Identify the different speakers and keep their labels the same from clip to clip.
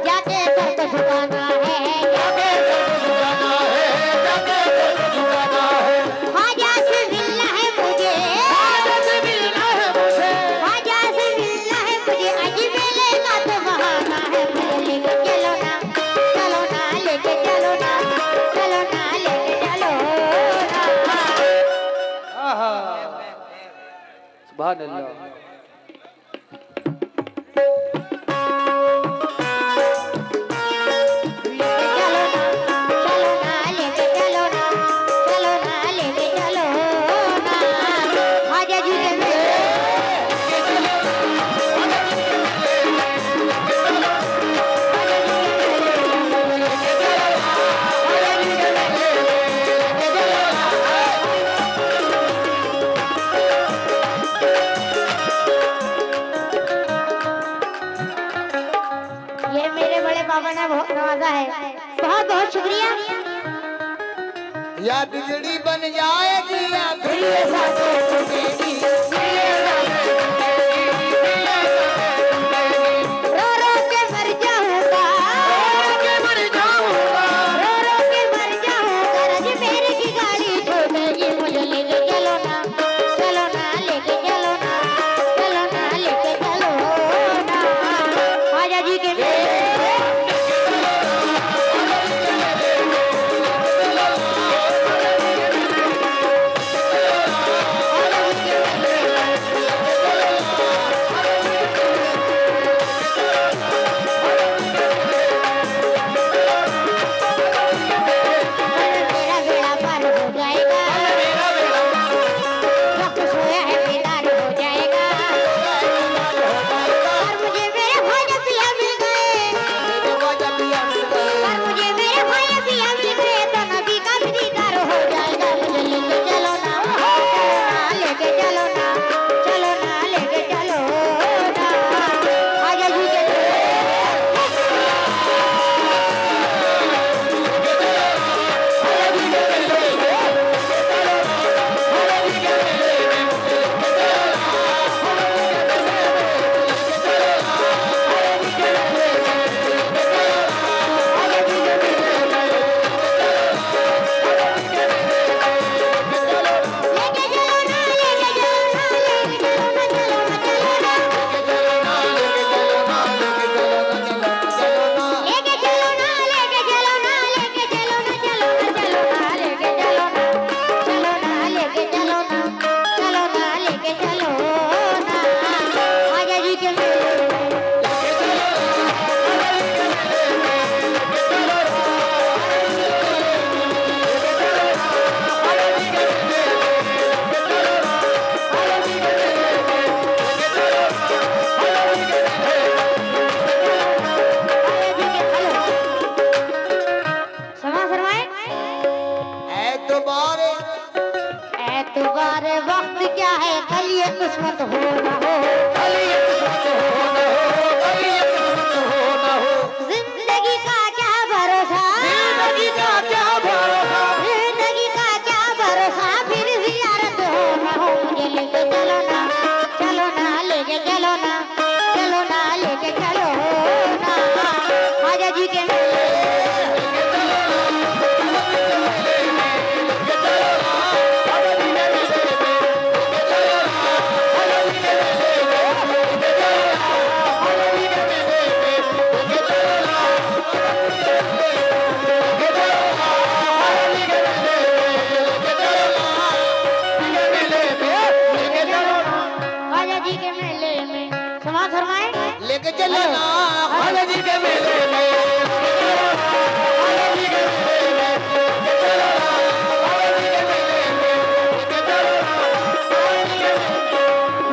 Speaker 1: जाके सर को झुकाना है,
Speaker 2: जाके सर को झुकाना है, जाके सर को झुकाना है।
Speaker 1: ख्वाजा से मिलना है मुझे,
Speaker 2: ख्वाजा से मिलना है मुझे,
Speaker 1: ख्वाजा से मिलना है मुझे, अजमेर का तो बहाना है, मुझे लेके चलो ना, चलो ना, लेके चलो ना, चलो ना, लेके चलो ना।
Speaker 2: आहा सुभान अल्लाह।
Speaker 1: लेके चलो ना, चलो ना, लेके चलो ना, चलो ना, लेके चलो ना। ख्वाजा जी के मेले, ये मेरे बड़े पापा ने बहुत नवाजा है, बहुत बहुत शुक्रिया।
Speaker 2: या बिजली बन जाएगी या फिर ये साथों टूटेगी, फिर ये साथों टूटेगी, फिर ये साथों टूटेगी।
Speaker 1: रो रो के मर जाऊंगा,
Speaker 2: के मर जाऊंगा,
Speaker 1: रो रो के मर जाऊंगा, अजमेर की गाड़ी छूटेगी, मुझे लेके चलो ना, चलो ना, लेके चलो ना, चलो ना, लेके चलो ना। ख्वाजा जी के मेले, मेरा बेड़ा पार हो जाएगा, वक्त सोया है बेदार हो जाएगा, और मुझे मेरे ख्वाजा पिया मिल गए, और मुझे मेरे ख्वाजा पिया मिल गए, तो नबी का भी दीदार हो जाएगा, मुझे लेके चलो ना, लेके चलो ना, चलो ना, लेके चलो ना। ख्वाजा जी के लेके चलो ना, लेके चलो ना, लेके चलो ना, चलो ना, चलो ना, लेके चलो ना, लेके चलो ना, लेके चलो ना, चलो ना, चलो ना, लेके चलो ना, चलो ना, लेके चलो ना, चलो ना, लेके चलो ना। ख्वाजा जी के मेले, समा फरमाए, एतबार वक्त क्या है, कल ये किस्मत हो ना हो, जिंदगी का क्या भरोसा, जिंदगी का क्या भरोसा, फिर जियारत हो ना हो, मुझे लेके चलो ना, चलो ना, लेके चलो ना, चलो ना, लेके चलो ना। ख्वाजा जी के मेले, ख्वाजा जी के मेले में समा फरमाए,
Speaker 2: लेके चलो ना ख्वाजा जी के मेले में, ख्वाजा जी के मेले में, लेके चलो ना ख्वाजा जी के मेले में, लेके चलो ना ख्वाजा जी के मेले में।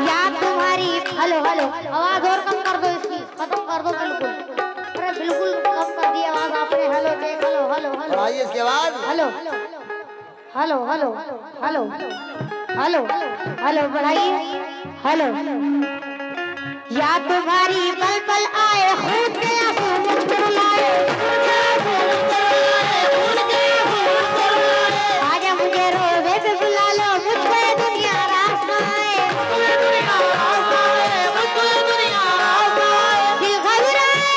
Speaker 1: या तुम्हारी हेलो हेलो आवाज और कम कर दो, इसकी खत्म कर दो बिल्कुल, अरे बिल्कुल कम कर दी आवाज आपने। हेलो देख, हेलो हेलो हेलो
Speaker 2: बढ़ाइए इसके बाद
Speaker 1: hello hello hello hello hello hello बढ़ाइए, हेलो। या तुम्हारी पल पल आए खून के आंसू मुझ पर लाए, आजा मुझे रोज़े पे बुला लो, मुझको ये दुनिया रास ना आए, दिल घबराए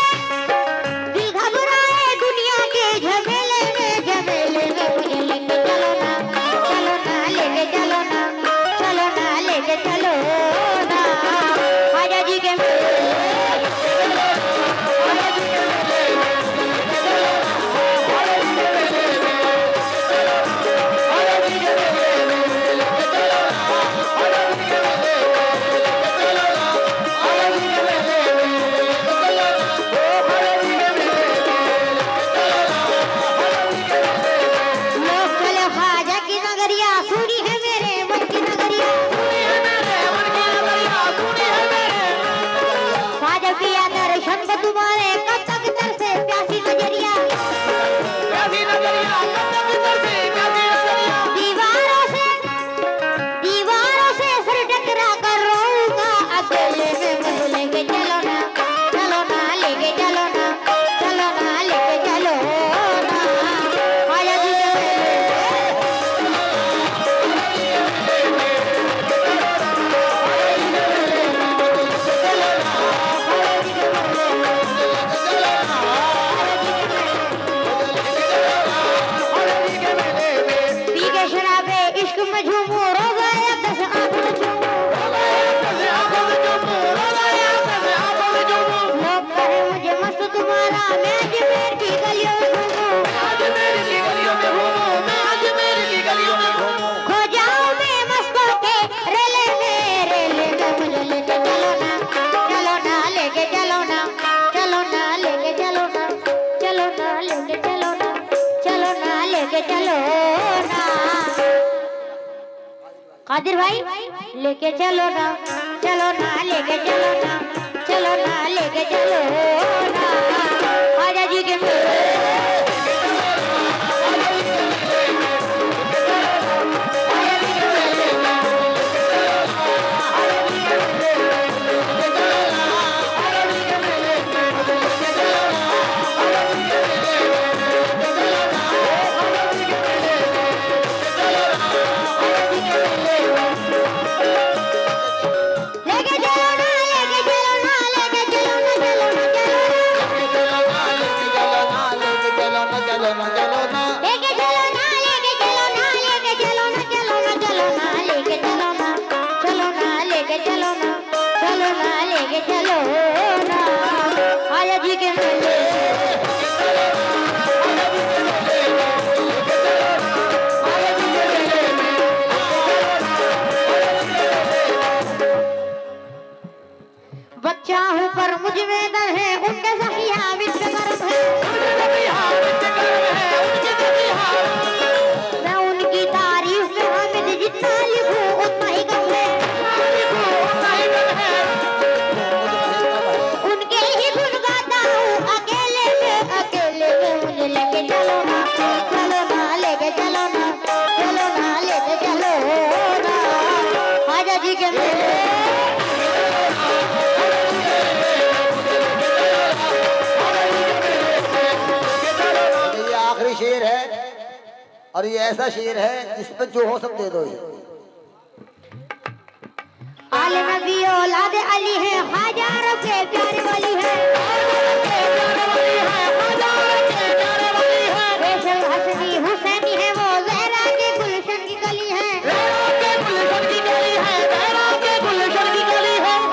Speaker 1: कादिर भाई लेके चलो ना लेके चलो ना लेके चलो ना ख्वाजा जी के मेले बच्चा हूँ पर मुझ में दर है उनके सखिया विश्व गर्भ है मैं उनकी तारीफ में हामिद जितना लिखूं उतना ही कम है उनके ही गुण गाता हूँ अकेले में मुझे लेके चलो ना लेके चलो ना लेके चलो ना ख्वाजा जी के मेले
Speaker 2: शेर है और ये ऐसा शेर है जिस पर जो हो सब दे दो।
Speaker 1: आले नबी औलाद अली है हजारों के प्यारे वाली है फैसल हसनी हुसैनी है वो ज़हरा के गुलशन की कली है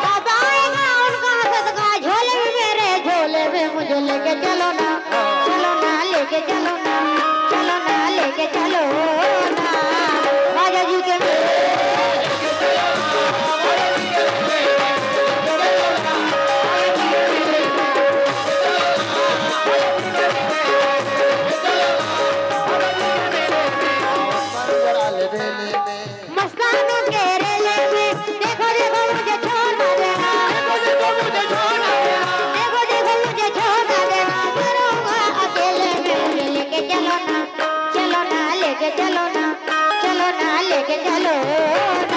Speaker 1: बाबा आएगा उनका सदका झोले में मेरे झोले में मुझे लेके चलो ना लेके चलो ना लेके चलो ना ख्वाजा जी के मस्तानों के रेले में देखो मुझे छोड़ देना करूँगा अकेले में मुझे लेके चलो ना लेके चलो ना लेके चलो ना